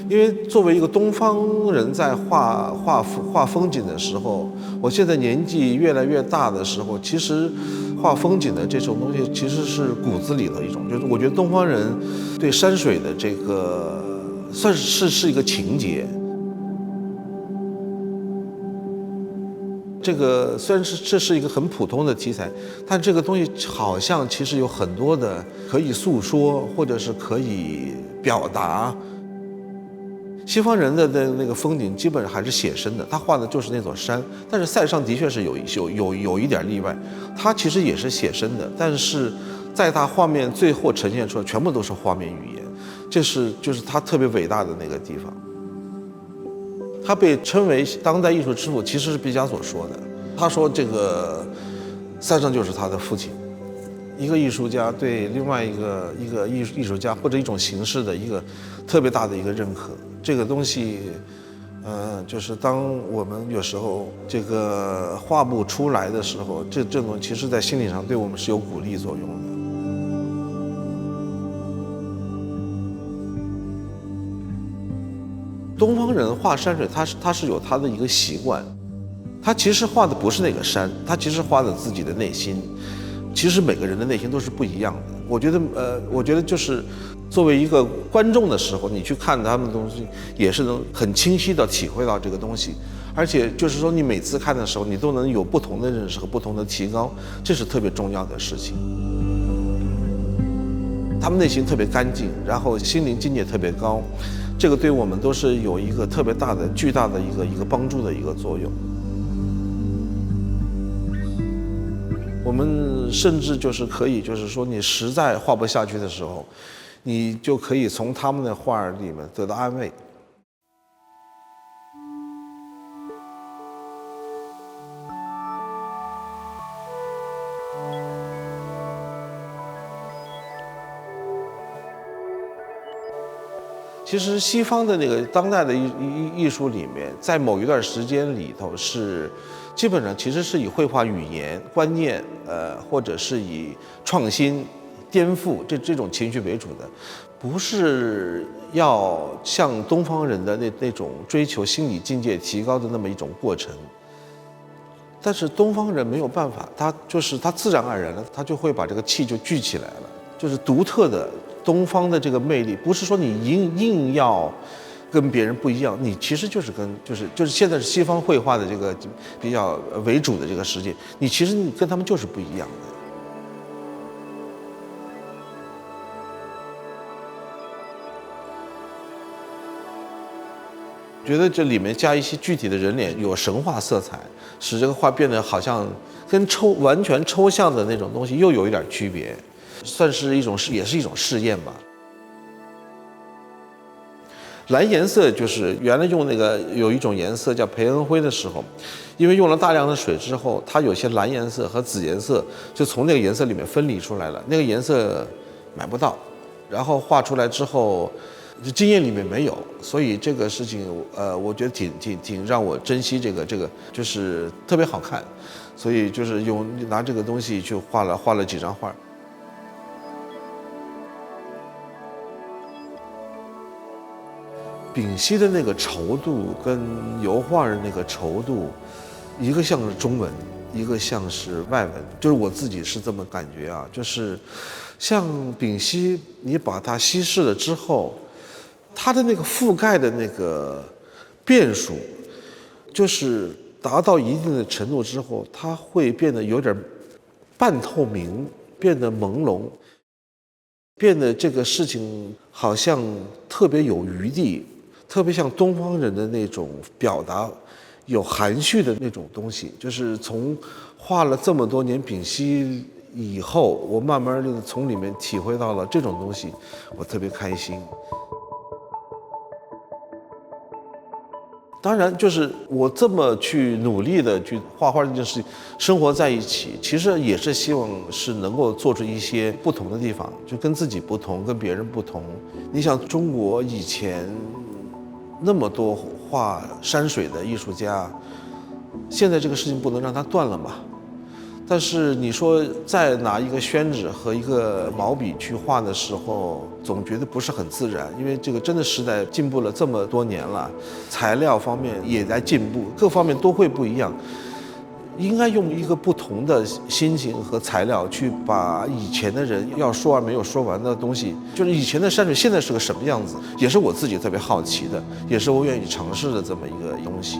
因为作为一个东方人，在画风景的时候，我现在年纪越来越大的时候，其实画风景的这种东西其实是骨子里的一种，就是我觉得东方人对山水的这个算是一个情结。这个虽然这是一个很普通的题材，但这个东西好像其实有很多的可以诉说，或者是可以表达。西方人的那个风景基本上还是写生的，他画的就是那座山。但是塞尚的确是有一点例外，他其实也是写生的，但是在他画面最后呈现出来，全部都是画面语言，就是他特别伟大的那个地方。他被称为当代艺术之父，其实是毕加索说的。他说这个塞尚就是他的父亲。一个艺术家对另外一个艺术家或者一种形式的一个特别大的一个认可，这个东西，就是当我们有时候这个画布出来的时候，这种其实在心理上对我们是有鼓励作用的。东方人画山水，他是有他的一个习惯，他其实画的不是那个山，他其实画的自己的内心。其实每个人的内心都是不一样的。我觉得就是作为一个观众的时候，你去看他们的东西，也是能很清晰地体会到这个东西。而且就是说，你每次看的时候，你都能有不同的认识和不同的提高，这是特别重要的事情。他们内心特别干净，然后心灵境界特别高，这个对我们都是有一个特别大的、巨大的一个帮助的一个作用。我们甚至就是可以，就是说你实在画不下去的时候，你就可以从他们的画里面得到安慰。其实西方的那个当代的艺术里面，在某一段时间里头是基本上其实是以绘画语言观念，或者是以创新、颠覆这种情绪为主的，不是要像东方人的那种追求心理境界提高的那么一种过程。但是东方人没有办法，他自然而然的，他就会把这个气就聚起来了，就是独特的东方的这个魅力，不是说你硬要跟别人不一样，你其实就是现在是西方绘画的这个比较为主的这个世界，你其实你跟他们就是不一样的。觉得这里面加一些具体的人脸，有神话色彩，使这个画变得好像跟完全抽象的那种东西又有一点区别，算是也是一种试验吧。蓝颜色就是原来用那个有一种颜色叫培恩灰的时候，因为用了大量的水之后，它有些蓝颜色和紫颜色就从那个颜色里面分离出来了，那个颜色买不到，然后画出来之后经验里面没有，所以这个事情我觉得挺让我珍惜这个就是特别好看，所以就是拿这个东西去画了几张画。丙烯的那个稠度跟油画的那个稠度，一个像是中文，一个像是外文，就是我自己是这么感觉啊，就是像丙烯，你把它稀释了之后，它的那个覆盖的那个变数，就是达到一定的程度之后，它会变得有点半透明，变得朦胧，变得这个事情好像特别有余地，特别像东方人的那种表达，有含蓄的那种东西。就是从画了这么多年丙烯以后，我慢慢的从里面体会到了这种东西，我特别开心。当然，就是我这么去努力的去画画这件事情，生活在一起，其实也是希望是能够做出一些不同的地方，就跟自己不同，跟别人不同。你想，中国以前那么多画山水的艺术家，现在这个事情不能让它断了嘛？但是你说再拿一个宣纸和一个毛笔去画的时候，总觉得不是很自然，因为这个真的时代进步了这么多年了，材料方面也在进步，各方面都会不一样。应该用一个不同的心情和材料去把以前的人要说完没有说完的东西，就是以前的山水现在是个什么样子，也是我自己特别好奇的，也是我愿意尝试的这么一个东西。